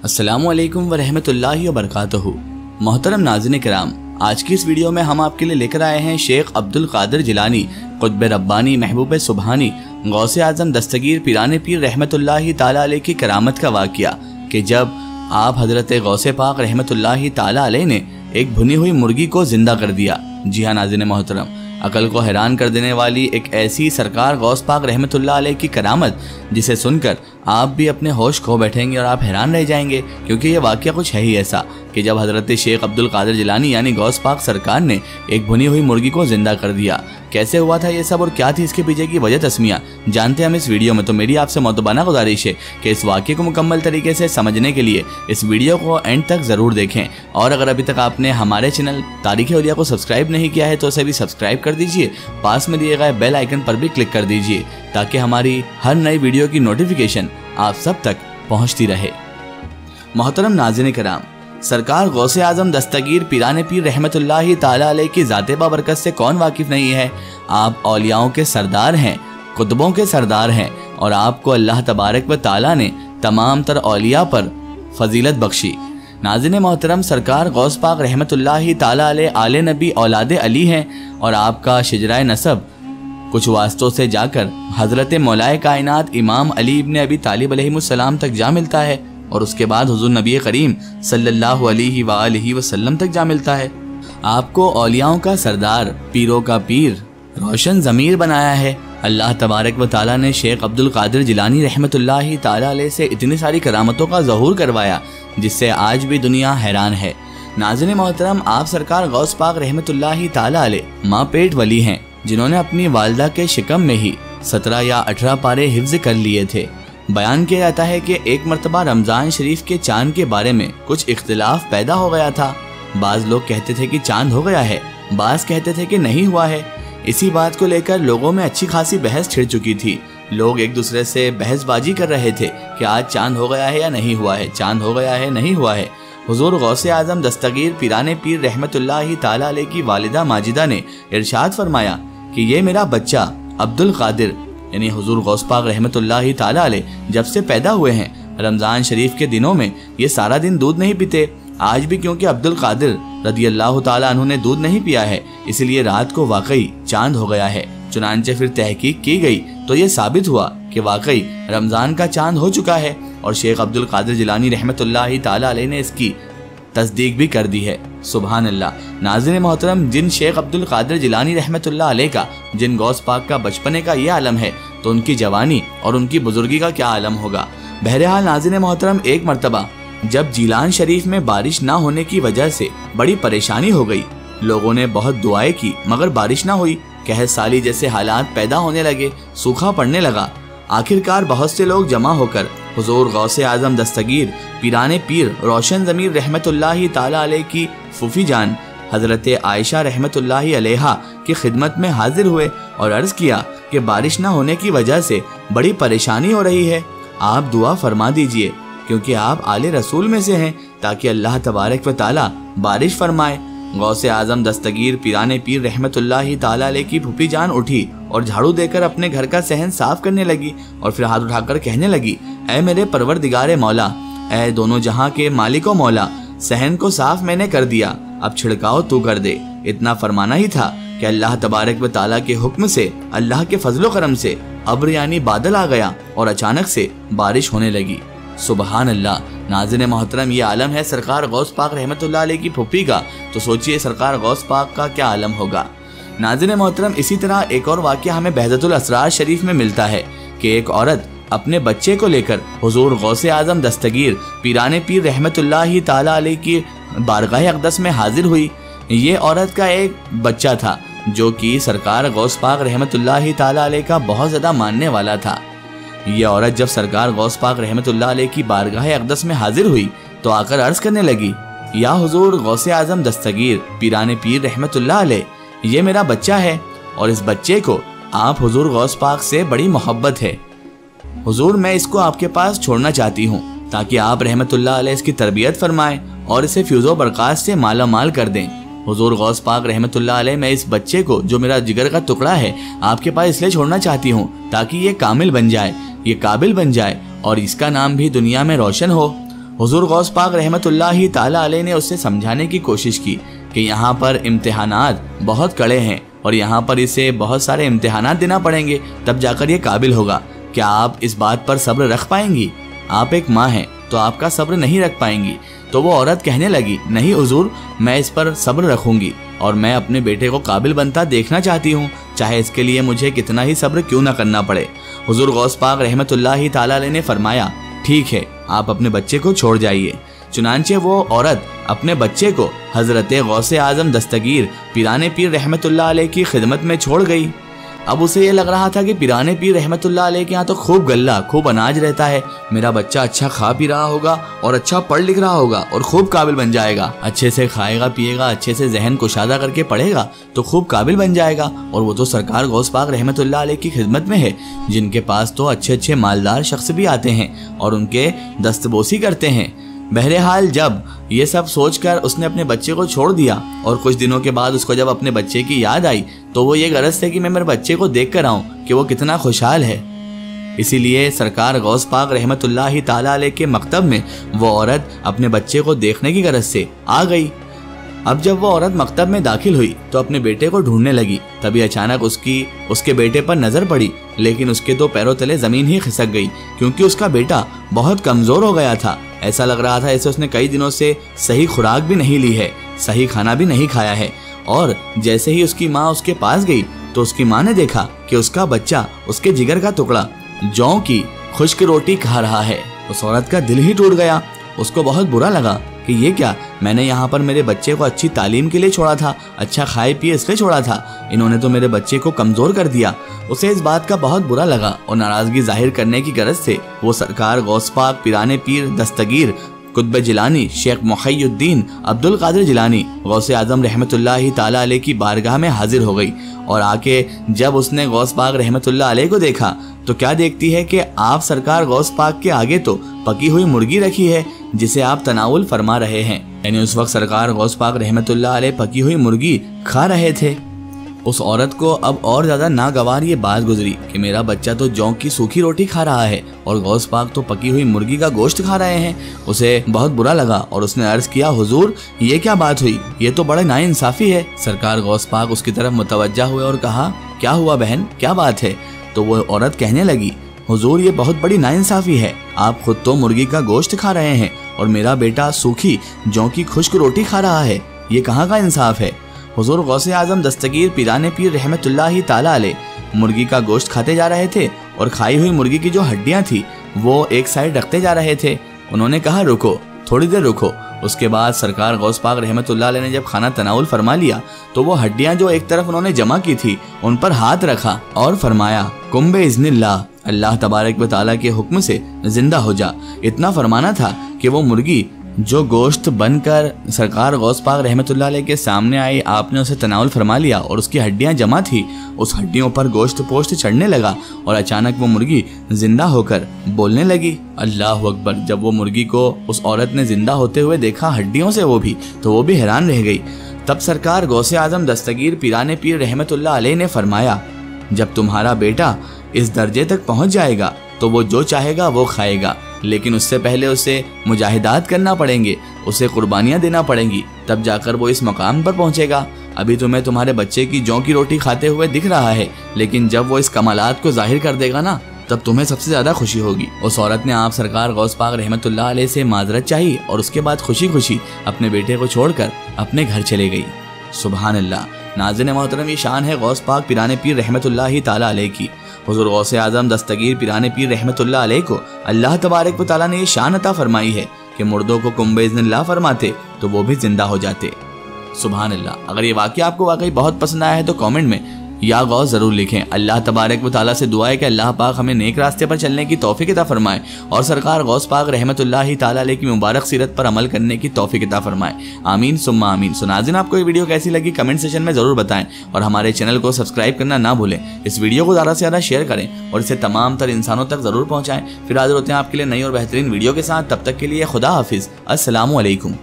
अस्सलामुअलैकुम वरहमतुल्लाहि वबरकातुहू। मोहतरम नाज़रीन किराम, आज की इस वीडियो में हम आपके लिए लेकर आए हैं शेख अब्दुल कादिर जिलानी कुतुब रब्बानी महबूब सुबहानी गौसे आज़म दस्तगीर पीराने पीर रहमतुल्लाहि ताला अलैह की करामत का वाक़या कि जब आप हज़रत गौसे पाक रहमतुल्लाहि ताला अलैह ने एक भुनी हुई मुर्गी को जिंदा कर दिया। जी हाँ नाज़रीन मोहतरम, अकल को हैरान कर देने वाली एक ऐसी सरकार गौस पाक रहमतुल्लाह अलैह की करामत जिसे सुनकर आप भी अपने होश खो बैठेंगे और आप हैरान रह जाएंगे, क्योंकि ये वाक़या कुछ है ही ऐसा कि जब हज़रत शेख अब्दुल कादिर जिलानी यानी गौस पाक सरकार ने एक भुनी हुई मुर्गी को जिंदा कर दिया। कैसे हुआ था ये सब और क्या थी इसके पीछे की वजह तस्मिया जानते हैं हम इस वीडियो में। तो मेरी आपसे मोतबाना गुजारिश है कि इस वाक़े को मुकम्मल तरीके से समझने के लिए इस वीडियो को एंड तक ज़रूर देखें, और अगर अभी तक आपने हमारे चैनल तारीख़ औलिया को सब्सक्राइब नहीं किया है तो उसे भी सब्सक्राइब कर दीजिए, पास में दिए गए बेल आइकन पर भी क्लिक कर दीजिए ताकि हमारी हर नई वीडियो की नोटिफिकेशन आप सब तक पहुँचती रहे। मोहतरम नाज़रीन किराम, सरकार गौसे आज़म दस्तगीर पीराने पीर रहमतुल्लाहि ताला अलैह की ज़ाते बाबरकत से कौन वाकिफ़ नहीं है। आप औलियाओं के सरदार हैं, कुतुबों के सरदार हैं, और आपको अल्लाह तबारक व ताला ने तमाम तर औलिया पर फजीलत बख्शी। नाज़रीन मोहतरम, सरकार गौस पाक रहमतुल्लाहि ताला अलैह आले नबी औलाद अली हैं, और आपका शिजराए नसब कुछ वास्तों से जाकर हज़रत मौलाए कायनात इमाम अली इब्न अबी तालिब अलैहिस्सलाम तक जा मिलता है, और उसके बाद हुज़ूर नबी करीम सल्लल्लाहु अलैहि वसल्लम तक जा मिलता है। आपको औलियाओं का सरदार, पीरों का पीर, रोशन ज़मीर बनाया है। अल्लाह तबारक व ताला ने शेख अब्दुल कादिर जिलानी रहमतुल्लाहि ताला अलैह से इतनी सारी करामतों का ज़हूर करवाया जिससे आज भी दुनिया हैरान है। नाज़रीन मोहतरम, आप सरकार गौस पाक रहमतुल्लाहि ताला अलैह माँ पेट वली हैं जिन्होंने अपनी वालदा के शिकम में ही 17 या 18 पारे हिफ्ज़ कर लिए थे। बयान किया जाता है कि एक मरतबा रमज़ान शरीफ के चांद के बारे में कुछ इख्तिलाफ पैदा हो गया था। बाज़ लोग कहते थे कि चांद हो गया है, बाज़ कहते थे कि नहीं हुआ है। इसी बात को लेकर लोगों में अच्छी खासी बहस छिड़ चुकी थी। लोग एक दूसरे से बहसबाजी कर रहे थे कि आज चांद हो गया है या नहीं हुआ है, चांद हो गया है नहीं हुआ है। हुज़ूर गौसे आज़म दस्तगीर पीराने पीर रहमतुल्लाहि ताला अलैह की वालिदा माजिदा ने इरशाद फरमाया कि ये मेरा बच्चा अब्दुल कादिर यानी हुज़ूर गौस पाक रहमतुल्लाहि ताला अलैह जब से पैदा हुए हैं, रमज़ान शरीफ के दिनों में ये सारा दिन दूध नहीं पीते। आज भी क्योंकि अब्दुल कादिर रदी अल्लाह ताला अन्हु ने दूध नहीं पिया है, इसलिए रात को वाकई चांद हो गया है। चुनांचे फिर तहकीक की गई तो ये साबित हुआ कि वाकई रमज़ान का चांद हो चुका है, और शेख अब्दुल कादिर जिलानी रहमतुल्लाहि ताला अलैह ने इसकी तस्दीक भी कर दी है। सुभान अल्लाह। नाज़रीन मोहतरम, जिन शेख अब्दुल कादिर जिलानी रहमतुल्लाह अलैह का, जिन गौस पाक का बचपने का ये आलम है तो उनकी जवानी और उनकी बुजुर्गी का क्या आलम होगा। बहरहाल नाज़रीन मोहतरम, एक मरतबा जब जीलान शरीफ में बारिश ना होने की वजह से बड़ी परेशानी हो गई, लोगों ने बहुत दुआएं की मगर बारिश ना हुई। कहत साली जैसे हालात पैदा होने लगे, सूखा पड़ने लगा। आखिरकार बहुत से लोग जमा होकर हुज़ूर गौसे आज़म दस्तगीर पीराने पीर रोशन ज़मीर रहमतुल्लाहि ताला अलैह की फूफी जान हज़रत आयशा रहमतुल्लाहि अलैहा की खिदमत में हाजिर हुए और अर्ज़ किया कि बारिश ना होने की वजह से बड़ी परेशानी हो रही है, आप दुआ फरमा दीजिए क्योंकि आप आले रसूल में से हैं, ताकि अल्लाह तबारक व ताला बारिश फरमाए। गौसे आज़म दस्तगीर पीराने पीर रहमतुल्लाहि ताला अलैह की फूफी जान उठी और झाड़ू देकर अपने घर का सहन साफ करने लगी, और फिर हाथ उठाकर कहने लगी, ऐ मेरे परवरदिगारे मौला, ऐ दोनों जहां के मालिको मौला, सहन को साफ मैंने कर दिया, अब छिड़काव तू कर दे। इतना फरमाना ही था कि अल्लाह तबारक व ताला के हुक्म से, अल्लाह के फजलो करम से अब्र यानी बादल आ गया और अचानक से बारिश होने लगी। सुबहान अल्लाह। नाज़रीन मोहतरम, ये आलम है सरकार गौस पाक रहमतुल्लाह अलैह की फूफी का, तो सोचिए सरकार गौस पाक का क्या आलम होगा। नाज़रीन मोहतरम, इसी तरह एक और वाक़या हमें बहजतुल असरार शरीफ में मिलता है कि एक औरत अपने बच्चे को लेकर हुज़ूर गौसे आज़म दस्तगीर पीराने पीर रहमतुल्लाहि ताला अलैह की बारगाह अक़दस में हाजिर हुई। ये औरत का एक बच्चा था जो कि सरकार गौस पाक रहमतुल्लाहि ताला अलैह का बहुत ज़्यादा मानने वाला था। ये औरत जब सरकार गौस पाक रहमतुल्लाह अलैह की बारगाह अक़दस में हाजिर हुई तो आकर अर्ज़ करने लगी, या हुज़ूर गौसे आज़म दस्तगीर पीराने पीर रहमतुल्लाह अलैह, ये मेरा बच्चा है और इस बच्चे को आप हुज़ूर गौस पाक से बड़ी मोहब्बत है। हुज़ूर, मैं इसको आपके पास छोड़ना चाहती हूँ ताकि आप रहमतुल्लाह अलैह इसकी तरबियत फरमाएं और इसे फ्यूज़ो बरक़ात से माला माल कर दें। हुज़ूर गौस पाक रहमतुल्लाह अलैह, मैं इस बच्चे को जो मेरा जिगर का टुकड़ा है आपके पास इसलिए छोड़ना चाहती हूँ ताकि ये कामिल बन जाए, ये काबिल बन जाए और इसका नाम भी दुनिया में रोशन हो। हुजूर गौस पाक रहमतुल्लाहि ताला अलैह ने उससे समझाने की कोशिश की कि यहाँ पर इम्तिहानात बहुत कड़े हैं और यहाँ पर इसे बहुत सारे इम्तिहानात देना पड़ेंगे, तब जाकर ये काबिल होगा। क्या आप इस बात पर सब्र रख पाएंगी? आप एक माँ हैं तो आपका सब्र नहीं रख पाएंगी। तो वो औरत कहने लगी, नहीं हुजूर, मैं इस पर सब्र रखूंगी और मैं अपने बेटे को काबिल बनता देखना चाहती हूँ, चाहे इसके लिए मुझे कितना ही सब्र क्यों ना करना पड़े। हुजूर गौस पाक रहमतुल्लाहि ताला अलैह ने फरमाया, ठीक है, आप अपने बच्चे को छोड़ जाइए। चुनांचे वो औरत अपने बच्चे को हजरत गौसे आजम दस्तगीर पीराने पीर रहमतुल्लाह अलैह की खिदमत में छोड़ गई। अब उसे ये लग रहा था कि पीराने पीर रहमतुल्लाह अलैह के यहाँ तो खूब गल्ला, खूब अनाज रहता है, मेरा बच्चा अच्छा खा पी रहा होगा और अच्छा पढ़ लिख रहा होगा और खूब काबिल बन जाएगा। अच्छे से खाएगा पिएगा, अच्छे से जहन कुशादा करके पढ़ेगा तो खूब काबिल बन जाएगा। और वो तो सरकार गौस पाक रहमतुल्लाह अलैह की खिदमत में है, जिनके पास तो अच्छे अच्छे मालदार शख्स भी आते हैं और उनके दस्तबोसी करते हैं। बहरहाल जब ये सब सोचकर उसने अपने बच्चे को छोड़ दिया और कुछ दिनों के बाद उसको जब अपने बच्चे की याद आई तो वो ये गरज थे कि मैं मेरे बच्चे को देख कर आऊँ कि वो कितना खुशहाल है। इसीलिए सरकार गौस पाक रहमतुल्लाहि ताला अलैह के मकतब में वो औरत अपने बच्चे को देखने की गरज से आ गई। अब जब वो औरत मकतब में दाखिल हुई तो अपने बेटे को ढूंढने लगी। तभी अचानक उसके बेटे पर नजर पड़ी, लेकिन उसके दो पैरों तले जमीन ही खिसक गई क्योंकि उसका बेटा बहुत कमजोर हो गया था। ऐसा लग रहा था जैसे उसने कई दिनों से सही खुराक भी नहीं ली है, सही खाना भी नहीं खाया है। और जैसे ही उसकी माँ उसके पास गई तो उसकी माँ ने देखा कि उसका बच्चा उसके जिगर का टुकड़ा जौ की खुश्क रोटी खा रहा है। उस औरत का दिल ही टूट गया। उसको बहुत बुरा लगा कि ये क्या, मैंने यहाँ पर मेरे बच्चे को अच्छी तालीम के लिए छोड़ा था, अच्छा खाए पिए इसलिए छोड़ा था, इन्होंने तो मेरे बच्चे को कमज़ोर कर दिया। उसे इस बात का बहुत बुरा लगा और नाराज़गी जाहिर करने की गरज से वो सरकार गौस पाक पीराने पीर दस्तगीर कुतुब जिलानी शेख मुहय्यिद्दीन अब्दुल कादिर जिलानी गौसे आजम रहमतुल्लाहि ताला अलैह की बारगाह में हाजिर हो गई। और आके जब उसने गौस पाक रहमतुल्लाह अलैह को देखा तो क्या देखती है कि आप सरकार गौस पाक के आगे तो पकी हुई मुर्गी रखी है जिसे आप तनाउल फरमा रहे हैं। यानी उस वक्त सरकार गौस पाक रहमतुल्लाह अलैह पकी हुई मुर्गी खा रहे थे। उस औरत को अब और ज्यादा नागवार ये बात गुजरी कि मेरा बच्चा तो जौ की सूखी रोटी खा रहा है और गौस पाक तो पकी हुई मुर्गी का गोश्त खा रहे हैं। उसे बहुत बुरा लगा और उसने अर्ज किया, हुजूर ये क्या बात हुई, ये तो बड़ा नाइंसाफी है। सरकार गौस पाक उसकी तरफ मुतवज्जा हुए और कहा, क्या हुआ बहन, क्या बात है? तो वो औरत कहने लगी, हुजूर ये बहुत बड़ी नाइंसाफी है, आप खुद तो मुर्गी का गोश्त खा रहे हैं और मेरा बेटा सूखी जौ की खुश्क रोटी खा रहा है, ये कहाँ का इंसाफ है? हुजूर गौसे आजम दस्तगीर पीराने पीर रहमतुल्लाहि ताला अलैह मुर्गी का गोश्त खाते जा रहे थे और खाई हुई मुर्गी की जो हड्डियां थी वो एक साइड रखते जा रहे थे। उन्होंने कहा, रुको, थोड़ी देर रुको। उसके बाद सरकार गौस पाक रहमतुल्लाह अलैह ने जब खाना तनाउल फरमा लिया तो वो हड्डियां जो एक तरफ उन्होंने जमा की थी उन पर हाथ रखा और फरमाया, कुंबे इज़्निल्लाह, अल्लाह तबारक व तआला के हुक्म से जिंदा हो जा। इतना फरमाना था कि वो मुर्गी जो गोश्त बनकर सरकार गौस पाक रहमतुल्लाह अलैह के सामने आई, आपने उसे तनाउल फरमा लिया और उसकी हड्डियां जमा थी, उस हड्डियों पर गोश्त पोश्त चढ़ने लगा और अचानक वो मुर्गी जिंदा होकर बोलने लगी। अल्लाह अकबर। जब वो मुर्गी को उस औरत ने जिंदा होते हुए देखा, हड्डियों से वो भी, तो वो भी हैरान रह गई। तब सरकार गौसे आजम दस्तगीर पीराने पीर रहमतुल्लाह अलैह ने फरमाया, जब तुम्हारा बेटा इस दर्जे तक पहुंच जाएगा तो वो जो चाहेगा वो खाएगा, लेकिन उससे पहले उसे मुजाहिदात करना पड़ेंगे, उसे कुर्बानियाँ देना पड़ेंगी, तब जाकर वो इस मकाम पर पहुंचेगा। अभी तुम्हें तुम्हारे बच्चे की जौ की रोटी खाते हुए दिख रहा है, लेकिन जब वो इस कमालात को जाहिर कर देगा ना, तब तुम्हें सबसे ज्यादा खुशी होगी। उस औरत ने आप सरकार गौस पाक रहमतुल्लाह अलैह से माजरत चाही और उसके बाद खुशी खुशी अपने बेटे को छोड़कर अपने घर चले गई। सुभान अल्लाह। नाज़रीन मोहतरम, ये शान है गौस पाक पीराने पीर रहमतुल्लाहि ताला अलैह की। हुज़ूर गौसे आज़म दस्तगीर पीराने पीर रहमतुल्लाह अलैह को अल्लाह तबारक व तआला ने ये शान अता फरमाई है कि मुर्दों को कुंबे इज़्निल्लाह फरमाते तो वो भी जिंदा हो जाते। सुभान अल्लाह। अगर ये वाक़या आपको वाकई बहुत पसंद आया है तो कमेंट में या गौस ज़रूर लिखें। अल्लाह तबारक व तआला से दुआ है कि अल्लाह पाक हमें नेक रास्ते पर चलने की तौफीक अता फरमाए और सरकार गौस पाक रहमतुल्लाहि ताला अलैह की मुबारक सीरत पर अमल करने की तौफीक अता फरमाए। आमीन सुम्मा आमीन। सो नाज़रीन, आपको ये वीडियो कैसी लगी कमेंट सेशन में ज़रूर बताएं और हमारे चैनल को सब्सक्राइब करना ना भूलें। इस वीडियो को ज़्यादा से ज़्यादा शेयर करें और इसे तमाम तर इंसानों तक ज़रूर पहुँचाएँ। फिर हाजिर होते हैं आपके लिए नई और बेहतरीन वीडियो के साथ। तब तक के लिए खुदा हाफिज़। अस्सलामु अलैकुम।